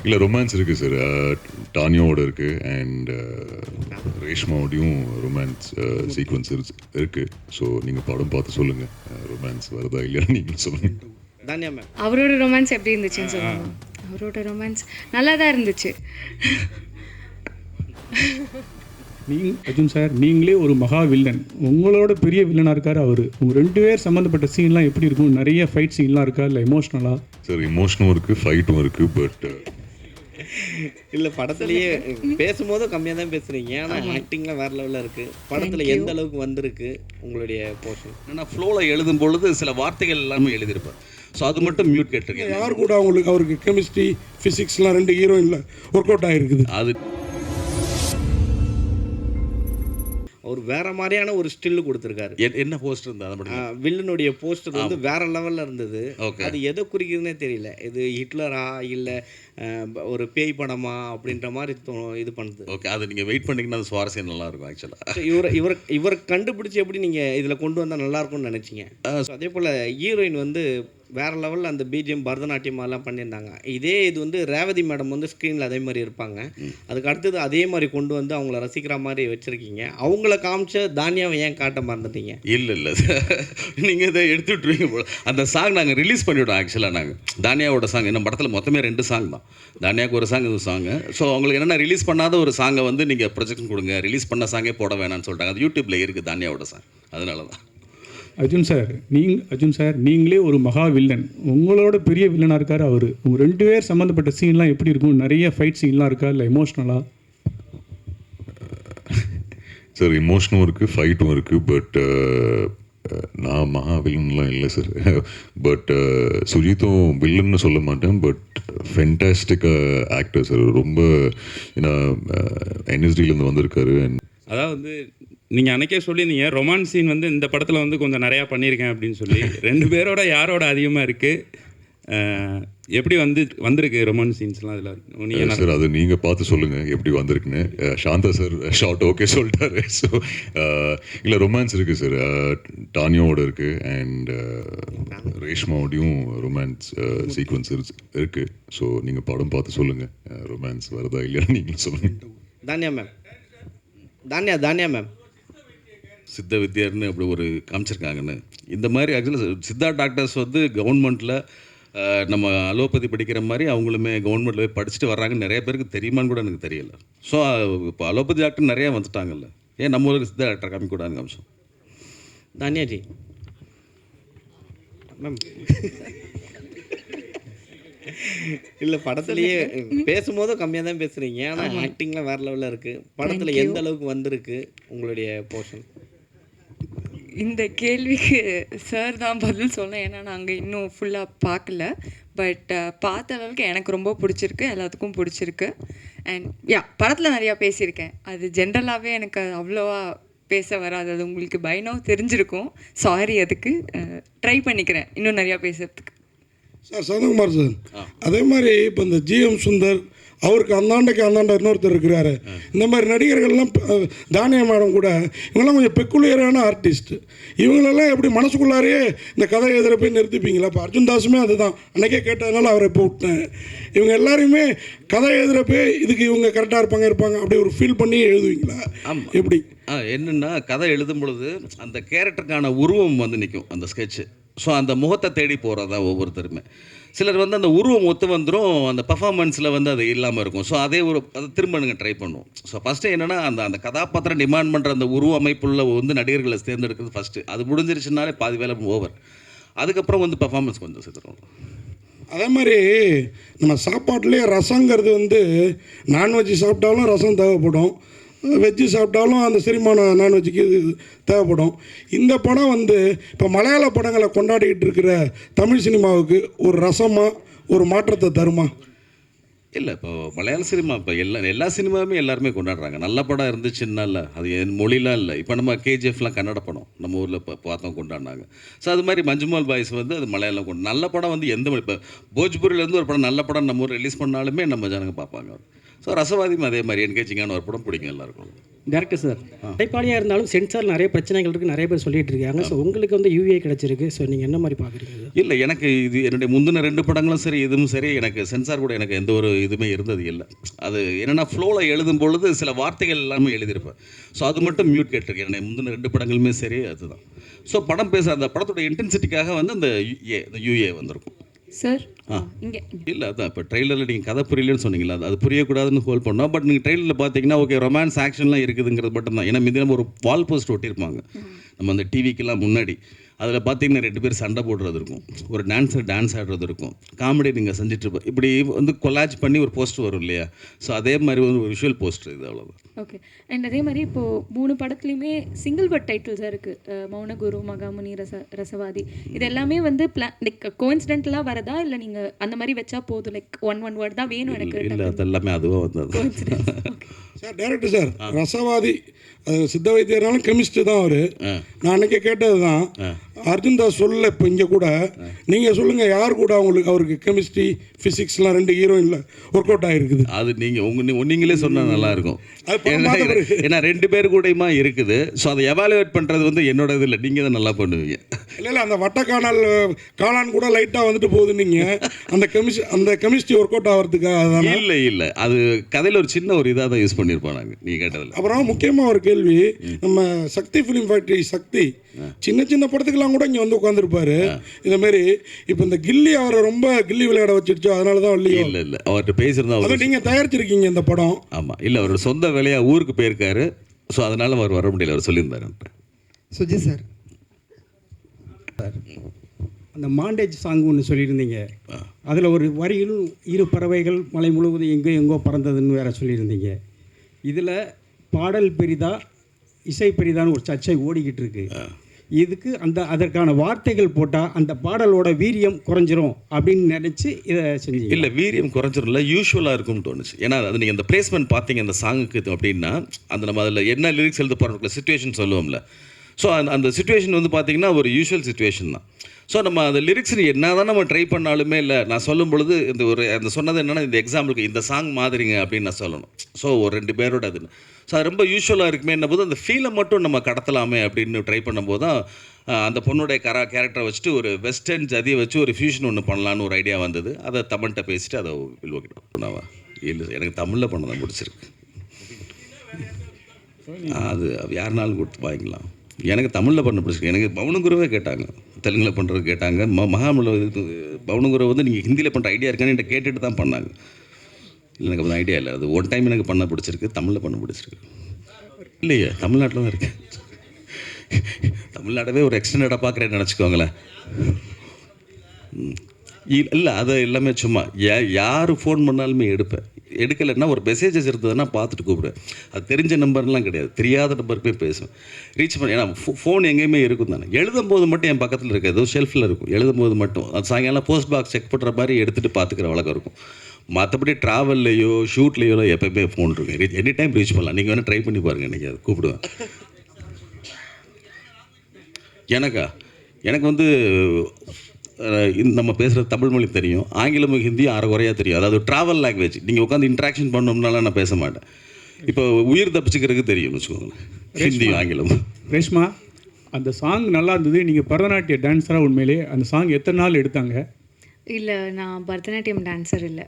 இல்லை ரொமான்ஸ் இருக்குது சார். டானியோட இருக்குது அண்ட் ரேஷ்மாவோடையும் ரொமான்ஸ் சீக்வன்ஸ் இருக்குது. ஸோ நீங்கள் படம் பார்த்து சொல்லுங்கள் ரொமான்ஸ் வருதா இல்லையான்னு நீங்கள் சொல்லுங்கள். தானியா மேம், அவரோட ரொமான்ஸ் எப்படி இருந்துச்சுன்னு சொல்லுங்க. அவரோட ரொமான்ஸ் நல்லா தான் இருந்துச்சு. அர்ஜுன் சார், நீங்களே ஒரு மகா வில்லன், உங்களோட பெரிய வில்லனாக இருக்கார் அவர். உங்கள் 2 பேர் சம்மந்தப்பட்ட சீன்லாம் எப்படி இருக்கும்? நிறைய ஃபைட் சீன்லாம் இருக்கா இல்லை எமோஷ்னலாக? சார் இமோஷனும் இருக்குது, ஃபைட்டும் இருக்குது. பட் இல்லை படத்துலேயே பேசும்போதும் கம்மியாக தான் பேசுகிறீங்க, ஆனால் ஆக்டிங்லாம் வேறு லெவலில் இருக்குது. படத்தில் எந்த அளவுக்கு வந்திருக்கு உங்களுடைய போர்ஷன்? ஆனால் ஃப்ளோவில் எழுதும் பொழுது சில வார்த்தைகள் எல்லாமே எழுதியிருப்பார். ஸோ அது மட்டும் மியூட் கேட்டிருக்கேன். யார் கூட அவருக்கு கெமிஸ்ட்ரி ஃபிசிக்ஸ்லாம் 2 ஹீரோயினில் ஒர்க் அவுட் ஆகிருக்குது. அது அவர் வேற மாதிரியான ஒரு ஸ்டில் கொடுத்துருக்காரு. என்ன போஸ்டர் இருந்தது? அதை மட்டும் வில்லனுடைய போஸ்டர் வந்து வேற லெவலில் இருந்தது. ஓகே, அது எதை குறிக்குதுன்னே தெரியல. இது ஹிட்லரா இல்லை ஒரு பேய் படமா அப்படின்ற மாதிரி இது பண்ணுது. ஓகே, அது நீங்கள் வெயிட் பண்ணிங்கன்னா அது சுவாரஸ்யம் நல்லாயிருக்கும் ஆக்சுவலாக. இவர் கண்டுபிடிச்சி எப்படி நீங்கள் இதில் கொண்டு வந்தால் நல்லாயிருக்கும்னு நினச்சிங்க. அதே போல் ஹீரோயின் வந்து வேறு லெவலில் அந்த பிஜிஎம் பரதநாட்டியம் எல்லாம் பண்ணியிருந்தாங்க. இதே இது வந்து ரேவதி மேடம் வந்து ஸ்க்ரீனில் அதே மாதிரி இருப்பாங்க. அதுக்கு அடுத்தது அதே மாதிரி கொண்டு வந்து அவங்கள ரசிக்கிற மாதிரி வச்சுருக்கீங்க. அவங்கள காமிச்ச தானியாவை ஏன் காட்ட மறந்துட்டீங்க? இல்லை நீங்கள் இதை எடுத்து விட்டுருவீங்க போல. அந்த சாங் நாங்கள் ரிலீஸ் பண்ணிவிட்டோம் ஆக்சுவலாக. நாங்கள் தானியாவோட சாங் என்ன படத்தில் மொத்தமே 2 சாங் தான். தானியாவுக்கு ஒரு சாங், இது சாங்கு. ஸோ அவங்களுக்கு என்னென்னா ரிலீஸ் பண்ணாத ஒரு சாங்கை வந்து நீங்கள் ப்ரொஜெக்ஷன் கொடுங்க, ரிலீஸ் பண்ண சாங்கே போட வேணாம்னு சொல்லிட்டாங்க. அது யூடியூப்பில் இருக்குது தானியாவோட சாங். அதனால தான். அர்ஜுன் சார், நீங்களே ஒரு மகா வில்லன், உங்களோட பெரிய வில்லனாக இருக்கார் அவர். உங்கள் 2 பேர் சம்மந்தப்பட்ட சீன்லாம் எப்படி இருக்கும்? நிறைய ஃபைட் சீன்லாம் இருக்கா இல்லை எமோஷ்னலாக? சார் இமோஷனும் இருக்குது, ஃபைட்டும் இருக்குது. பட் நான் மகா வில்லன்லாம் இல்லை சார். பட் சுஜித்தும் வில்லன்னு சொல்ல மாட்டேன். பட் ஃபென்டாஸ்டிக்காக ஆக்டர் சார். ரொம்ப ஏன்னா என்எஸ்டியிலேருந்து வந்திருக்காரு. அதாவது நீங்கள் அன்றைக்கே சொல்லியிருந்தீங்க ரொமான்ஸ் சீன் வந்து இந்த படத்தில் வந்து கொஞ்சம் நிறையா பண்ணியிருக்கேன் அப்படின்னு சொல்லி. 2 பேரோட யாரோட அதிகமாக இருக்குது? எப்படி வந்திருக்கு ரொமான்ஸ் சீன்ஸ்லாம் அதில்? நீங்கள் சார் அது நீங்கள் பார்த்து சொல்லுங்கள் எப்படி வந்திருக்குன்னு. சாந்தா சார் ஷார்ட் ஓகே சொல்லிட்டாரு. ஸோ இல்லை ரொமான்ஸ் இருக்குது சார். டானியோட இருக்குது அண்ட் ரேஷ்மாவோடையும் ரொமான்ஸ் சீக்வன்ஸ் இருக்குது. ஸோ நீங்கள் படம் பார்த்து சொல்லுங்கள் ரொமான்ஸ் வருதா இல்லையான்னு நீங்கள் சொல்லுங்கள். தானியா மேம் சித்த வித்யார்னு அப்படி ஒரு காமிச்சிருக்காங்கன்னு. இந்த மாதிரி ஆக்சுவலாக சித்தா டாக்டர்ஸ் வந்து கவர்மெண்ட்டில் நம்ம அலோபதி படிக்கிற மாதிரி அவங்களுமே கவர்மெண்ட்டில் போய் படிச்சுட்டு வர்றாங்கன்னு நிறைய பேருக்கு தெரியுமான்னு கூட எனக்கு தெரியல. ஸோ இப்போ அலோபதி டாக்டர் நிறையா வந்துட்டாங்கல்ல, ஏன் நம்ம ஊருக்கு சித்தா டாக்டர் காமிக்கூடாதுன்னு காமிச்சோம். தானியாஜி மேம் இல்லை படத்துலேயே பேசும்போதும் கம்மியாக தான் பேசுகிறீங்க, ஆனால் ஆக்டிங்லாம் வேறு லெவலில் இருக்குது. படத்தில் எந்த அளவுக்கு வந்திருக்கு உங்களுடைய போர்ஷன்? இந்த கேள்விக்கு சார் தான் பதில் சொல்லணும். ஏன்னா நாங்கள் இன்னும் ஃபுல்லாக பார்க்கல. பட் பார்த்த அளவுக்கு எனக்கு ரொம்ப பிடிச்சிருக்கு, எல்லாத்துக்கும் பிடிச்சிருக்கு. அண்ட் படத்தில் நிறையா பேசியிருக்கேன். அது ஜென்ரலாகவே எனக்கு அவ்வளோவா பேச வராது. அது உங்களுக்கு பைனோ தெரிஞ்சிருக்கும். சாரி, அதுக்கு ட்ரை பண்ணிக்கிறேன் இன்னும் நிறையா பேசுகிறதுக்கு. சார் சந்தகுமார் சார், அதே மாதிரி இப்போ இந்த ஜிஎம் சுந்தர் அவருக்கு அந்தாண்ட இன்னொருத்தர் இருக்கிறாரு. இந்த மாதிரி நடிகர்கள்லாம் தானியா மேடம் கூட இவங்கெல்லாம் கொஞ்சம் பெக்குலியரான ஆர்டிஸ்ட். இவங்களெல்லாம் எப்படி மனசுக்குள்ளாரையே இந்த கதை எழுதுகிற போய் நிறுத்திப்பீங்களா? இப்போ அர்ஜுன் தாஸுமே அதுதான் அன்றைக்கே கேட்டதுனால அவரை இப்போ விட்டேன். இவங்க எல்லாரையுமே கதை எழுதுகிறப்ப இதுக்கு இவங்க கரெக்டாக இருப்பாங்க அப்படி ஒரு ஃபீல் பண்ணி எழுதுவீங்களா? எப்படி என்னென்னா கதை எழுதும் பொழுது அந்த கேரக்டருக்கான உருவம் வந்து நிற்கும் அந்த ஸ்கெட்சு. ஸோ அந்த முகத்தை தேடி போகிறதா ஒவ்வொருத்தருமே. சிலர் வந்து அந்த உருவம் ஒத்து வந்துடும், அந்த பர்ஃபார்மன்ஸில் வந்து அது இல்லாமல் இருக்கும். ஸோ அதை திரும்ப நீங்கள் ட்ரை பண்ணுவோம். ஸோ ஃபஸ்ட்டு என்னென்னா அந்த கதாபாத்திரம் டிமாண்ட் பண்ணுற அந்த உருவ அமைப்புள்ள வந்து நடிகர்களை தேர்ந்தெடுக்கிறது ஃபஸ்ட்டு. அது முடிஞ்சிருச்சுனாலே பாதி வேலை ஓவர். அதுக்கப்புறம் வந்து பர்ஃபார்மன்ஸ் கொஞ்சம் சேர்த்துருவோம். அதே மாதிரி நம்ம சாப்பாட்டுலேயே ரசங்கிறது வந்து நான்வெஜ் சாப்பிட்டாலும் ரசம் தேவைப்படும், வெஜ்ஜு சாப்பிட்டாலும் அந்த செரிமானம் நான்வெஜ்ஜுக்கு தேவைப்படும். இந்த படம் வந்து இப்போ மலையாள படங்களை கொண்டாடிக்கிட்டு இருக்கிற தமிழ் சினிமாவுக்கு ஒரு ரசமாக ஒரு மாற்றத்தை தருமா? இல்லை, இப்போ மலையாள சினிமா இப்போ எல்லா சினிமாவுமே எல்லாருமே கொண்டாடுறாங்க. நல்ல படம் இருந்துச்சுன்னா இல்லை, அது என் மொழிலாம் இல்லை. இப்போ நம்ம கேஜிஎஃப்லாம் கன்னட படம் நம்ம ஊரில் இப்போ பார்த்தோம் கொண்டாடினாங்க. ஸோ அது மாதிரி மஞ்சுமால் பாய்ஸ் வந்து அது மலையாளம் நல்ல படம் வந்து எந்த மொழி இப்போ போஜ்பூரிலேருந்து ஒரு படம் நல்ல படம் நம்ம ஊர் ரிலீஸ் பண்ணாலுமே நம்ம ஜனங்க பார்ப்பாங்க. ஸோ ரசவாதியும் அதே மாதிரி என்கேஜிங்கான ஒரு படம் பிடிக்கும் எல்லாருக்கும். டேரக்டர் சார், படைப்பாளியாக இருந்தாலும் சென்சார் நிறைய பிரச்சனைகள் இருக்குது, நிறைய பேர் சொல்லிட்டு இருக்காங்க. ஸோ உங்களுக்கு வந்து யூஏ கிடச்சிருக்கு. ஸோ நீங்கள் என்ன மாதிரி பார்க்குறீங்க? இல்லை, எனக்கு இது என்னுடைய முந்தின 2 படங்களும் சரி இதுவும் சரி எனக்கு சென்சார் கூட எனக்கு எந்த ஒரு எதுவுமே இருந்தது இல்லை. அது என்னென்னா ஃப்ளோவில் எழுதும் பொழுது சில வார்த்தைகள் எல்லாமே எழுதியிருப்பேன். ஸோ அது மட்டும் மியூட் கேட்டிருக்கேன். என்னை முந்தின 2 படங்களுமே சரி அதுதான். ஸோ படம் அந்த படத்தோட இன்டென்சிட்டிக்காக வந்து அந்த யூஏ வந்திருக்கும். சார் இங்கே இல்லை அதான் இப்போ ட்ரெய்லரில் நீங்கள் கதை புரியலன்னு சொன்னீங்களா, அது புரியக்கூடாதுன்னு ஹோல்ட் பண்ணோம். பட் நீங்கள் ட்ரெய்லரில் பார்த்தீங்கன்னா ஓகே ரொமான்ஸ் ஆக்ஷன்லாம் இருக்குதுங்கிறது மட்டும் தான். ஏன்னா மிதினம் ஒரு வால் போஸ்ட் ஒட்டியிருப்பாங்க நம்ம அந்த டிவிக்கெல்லாம் முன்னாடி. அதில் பார்த்தீங்கன்னா 2 பேர் சண்டை போடுறது இருக்கும், ஒரு டான்ஸ் ஆடுறது இருக்கும், காமெடி நீங்கள் செஞ்சுட்டு இப்படி வந்து கொலாஜ் பண்ணி ஒரு போஸ்ட் வரும் இல்லையா. ஸோ அதே மாதிரி ஒரு விஷுவல் போஸ்டர் இது, அவ்வளோதான். ஓகே. அண்ட் அதே மாதிரி இப்போது 3 படத்துலையுமே சிங்கிள் வேர்ட் டைட்டில்ஸாக இருக்குது. மௌனகுரு, மகாமுனி, ரசவாதி. இது எல்லாமே வந்து லைக் கோஇன்சிடென்டலாக வரதா, இல்லை நீங்கள் அந்த மாதிரி வச்சா போதும், லைக் ஒன் வேர்ட் தான் வேணும் எனக்கு? இல்லை அது எல்லாமே அதுவாக வந்தது. சார் டேரக்டர் சார், ரசவாதி சித்த வைத்தியர்னாலும் கெமிஸ்ட்ரி தான் அவர். நான் அன்றைக்கி கேட்டது தான் அர்ஜுன் தாஸ் சொல்ல. இப்போ இங்கே கூட நீங்கள் சொல்லுங்கள், யார் கூட அவருக்கு கெமிஸ்ட்ரி ஃபிசிக்ஸ்லாம் 2 ஹீரோயினில் ஒர்க் அவுட் ஆகிருக்குது? அது நீங்கள் நீங்களே சொன்னால் நல்லாயிருக்கும். ஏன்னா 2 பேர் கூடயுமா இருக்குது. ஸோ அதை எவாலுவேட் பண்ணுறது வந்து என்னோட இது இல்லை, நீங்கள் தான் நல்லா பண்ணுவீங்க. இல்லை அந்த காளான் கூட லைட்டாக வந்துட்டு போகுது. நீங்கள் அந்த கெமிஸ்ட்ரி ஒர்க் அவுட் ஆகிறதுக்காக? இல்லை அது கதையில் ஒரு சின்ன ஒரு இதாக தான் யூஸ் பண்ணியிருப்போம் நாங்கள், நீங்கள் கேட்டதில்லை. அப்புறம் முக்கியமாக ஒரு கேள்வி, நம்ம சக்தி ஃபிலிம் ஃபேக்ட்ரி சக்தி சின்ன படத்துக்கெல்லாம் கூட இங்கே வந்து உட்காந்துருப்பாரு. இந்த மாதிரி இப்போ இந்த கில்லி அவரை ரொம்ப கில்லி விளையாட வச்சிருச்சோ, அதனால தான் இல்லை அவர்கிட்ட பேசியிருந்தா அதை நீங்கள் தயாரிச்சிருக்கீங்க இந்த படம்? ஆமாம். இல்லை அவரோட சொந்த வேலையாக ஊருக்கு போயிருக்காரு. ஸோ அதனால் அவர் வர முடியல, அவர் சொல்லியிருந்தாரு. சுஜி சார், அந்த மாண்டேஜ் சாங் ஒன்று சொல்லியிருந்தீங்க. அதில் ஒரு வரியில் 2 பறவைகள் மலை முழுவதும் எங்கோ பறந்ததுன்னு வேற சொல்லியிருந்தீங்க. இதில் பாடல் பெரிதா இசை பெரிதான்னு ஒரு சர்ச்சை ஓடிக்கிட்டு இருக்கு. இதுக்கு அதற்கான வார்த்தைகள் போட்டால் அந்த பாடலோட வீரியம் குறைஞ்சிரும் அப்படின்னு நினச்சி இதை செஞ்சீங்க? இல்லை வீரியம் குறைஞ்சிரும் இல்லை, யூஸ்வலாக இருக்கும்னு தோணுச்சு. ஏன்னா அது நீங்கள் அந்த பிளேஸ்மெண்ட் பார்த்தீங்க அந்த சாங்குக்கு அப்படின்னா, அந்த நம்ம அதில் என்ன லிரிக்ஸ் எழுத போகிறோம்ல, சுச்சுவேஷன் சொல்லுவோம்ல. ஸோ அந்த சுச்சுவேஷன் வந்து பார்த்திங்கன்னா ஒரு யூஷுவல் சுச்சுவேஷன் தான். ஸோ நம்ம அந்த லிரிக்ஸ் என்ன தான் நம்ம ட்ரை பண்ணாலுமே இல்லை, நான் சொல்லும் பொழுது அந்த சொன்னது என்னென்னா, இந்த எக்ஸாம்பிளுக்கு இந்த சாங் மாதிரிங்க அப்படின்னு நான் சொல்லணும். ஸோ ஒரு 2 பேரோட அதுன்னு. ஸோ அது ரொம்ப யூஸ்வலாக இருக்குமே என்ன போது அந்த ஃபீலை மட்டும் நம்ம கடத்தலாமே அப்படின்னு ட்ரை பண்ணும்போது தான் அந்த பொண்ணுடைய கேரக்டரை வச்சுட்டு ஒரு வெஸ்டர்ன் ஜதியை வச்சு ஒரு ஃபியூஷன் ஒன்று பண்ணலான்னு ஒரு ஐடியா வந்தது. அதை தமிழ்கிட்ட பேசிட்டு அதை வில்வக்கிட்டோம். இல்லை எனக்கு தமிழில் பண்ண தான் பிடிச்சிருக்கு. அது யாருனாலும் கொடுத்து வாங்கிக்கலாம். எனக்கு தமிழில் பண்ண பிடிச்சிருக்கு. எனக்கு பவுனகுருவே கேட்டாங்க, தெலுங்கில் பண்ணுறது கேட்டாங்க. மகாமல பவுனகுரு வந்து நீங்கள் ஹிந்தியில் பண்ணுற ஐடியா இருக்கான்னு என்கிட்ட கேட்டுட்டு தான் பண்ணாங்க. இல்லை எனக்கு அந்த ஐடியா இல்லை. அது ஒன் டைம் எனக்கு பண்ண பிடிச்சிருக்கு, தமிழில் பண்ண பிடிச்சிருக்கு. இல்லையே தமிழ்நாட்டில் தான் இருக்கேன். தமிழ்நாடவே ஒரு எக்ஸ்டெண்டடாக பார்க்குறேன்னு நினச்சிக்கோங்களேன். இல்லை அது எல்லாமே சும்மா யார் ஃபோன் பண்ணாலுமே எடுக்கலைன்னா ஒரு மெசேஜஸ் இருந்ததுன்னா பார்த்துட்டு கூப்பிடுவேன். அது தெரிஞ்ச நம்பர்லாம் கிடையாது, தெரியாத நம்பருக்கு போய் பேசுவேன், ரீச் பண்ண. ஏன்னா ஃபோன் எங்கேயுமே இருக்கும் தானே. எழுதும் போது மட்டும் என் பக்கத்தில் இருக்க ஏதோ ஷெல்ஃபில் இருக்கும், எழுதும் போது மட்டும். அது சாயங்காலம் போஸ்ட் பாக்ஸ் செக் பண்ணுற மாதிரி எடுத்துகிட்டு பார்த்துக்கிற வழக்கம் இருக்கும். மற்றபடி ட்ராவல்லையோ ஷூட்லேயோ எப்போயுமே ஃபோன் இருக்கும், எனி டைம் ரீச் பண்ணலாம். நீங்கள் வேணால் ட்ரை பண்ணி பாருங்கள், இன்றைக்கி அது கூப்பிடுவேன். எனக்கு வந்து நம்ம பேசுகிற தமிழ் மொழி தெரியும், ஆங்கிலமும் ஹிந்தியும் அரைகுறையாக தெரியும். அதாவது ட்ராவல் லாங்குவேஜ். நீங்கள் உட்காந்து இன்ட்ராக்ஷன் பண்ணோம்னால நான் பேச மாட்டேன். இப்போ உயிர் தப்பிச்சுக்கிறதுக்கு தெரியும்னு வச்சுக்கோங்களேன், ஹிந்தியும் ஆங்கிலமும். ரேஷ்மா, அந்த சாங் நல்லா இருந்தது. நீங்கள் பரதநாட்டிய டான்ஸராக உண்மையிலே அந்த சாங் எத்தனை நாள் எடுத்தாங்க? இல்லை, நான் பரதநாட்டியம் டான்ஸர் இல்லை.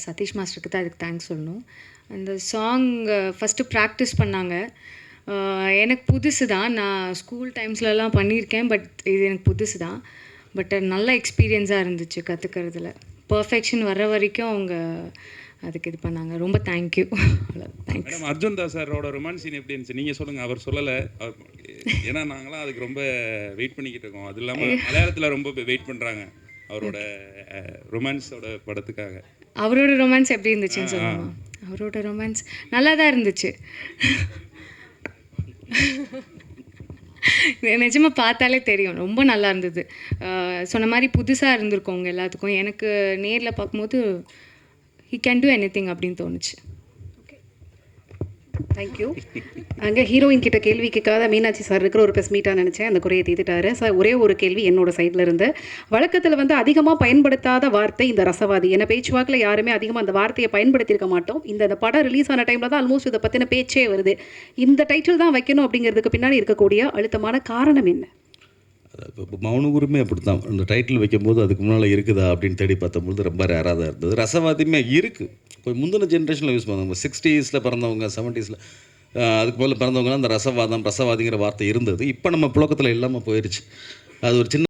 சதீஷ் மாஸ்டருக்கு தான் அதுக்கு தேங்க்ஸ் சொல்லணும். அந்த சாங் ஃபஸ்ட்டு ப்ராக்டிஸ் பண்ணாங்க. எனக்கு புதுசு தான், நான் ஸ்கூல் டைம்ஸ்லலாம் பண்ணியிருக்கேன். பட் இது எனக்கு புதுசு தான். பட் நல்ல எக்ஸ்பீரியன்ஸாக இருந்துச்சு கற்றுக்கிறதுல. பர்ஃபெக்ஷன் வர்ற வரைக்கும் அவங்க அதுக்கு இது பண்ணாங்க. ரொம்ப thank you. Thanks. Madam, Arjun Das சாரோட ரொமான்ஸ் சீன் எப்படி இருந்துச்சு? நீங்கள் சொல்லுங்கள். அவர் சொல்லலை, ஏன்னா நாங்களாம் அதுக்கு ரொம்ப வெயிட் பண்ணிக்கிட்டு இருக்கோம். அது இல்லாமல் மலையாளத்தில் ரொம்ப வெயிட் பண்ணுறாங்க அவரோட ரொமான்ஸோட படத்துக்காக. அவரோட ரொமான்ஸ் எப்படி இருந்துச்சுன்னு சொல்லுவோம். அவரோட ரொமான்ஸ் நல்லா தான் இருந்துச்சு. நிஜமாக பார்த்தாலே தெரியும், ரொம்ப நல்லா இருந்தது. சொன்ன மாதிரி புதுசாக இருந்திருக்கோங்க எல்லாத்துக்கும். எனக்கு நேரில் பார்க்கும்போது he can do any thing அப்படின்னு தோணுச்சு. தேங்க்யூ. அங்கே ஹீரோயின் கிட்ட கேள்வி கேட்காத மீனாட்சி சார் இருக்கிற ஒரு ப்ரெஸ் மீட்டாக நினச்சேன். அந்த குறையை தீர்த்துட்டாரு சார். ஒரே ஒரு கேள்வி என்னோட சைடில் இருந்து. வழக்கத்தில் வந்து அதிகமாக பயன்படுத்தாத வார்த்தை இந்த ரசவாதி. ஏன்னா பேச்சுவாக்கில் யாருமே அதிகமாக அந்த வார்த்தையை பயன்படுத்தியிருக்க மாட்டோம். இந்த படம் ரிலீஸ் ஆன டைமில் தான் ஆல்மோஸ்ட் இதை பற்றின பேச்சே வருது. இந்த டைட்டில் தான் வைக்கணும் அப்படிங்கிறதுக்கு பின்னாடி இருக்கக்கூடிய அழுத்தமான காரணம் என்ன? இப்போ மௌனகுருமே அப்படி தான். அந்த டைட்டில் வைக்கும்போது அதுக்கு முன்னால் இருக்குதா அப்படின்னு தேடி பார்த்தபொழுது ரொம்ப ரேராக தான் இருந்தது. ரசவாதியுமே இருக்குது. இப்போ முந்தின ஜென்ரேஷனில் யூஸ் பண்ணுவாங்க. 60s பிறந்தவங்க, 70s அதுக்கு மேலே பிறந்தவங்கலாம் அந்த ரசவாதிங்கிற வார்த்தை இருந்தது. இப்போ நம்ம புழக்கத்தில் இல்லாமல் போயிடுச்சு. அது ஒரு சின்ன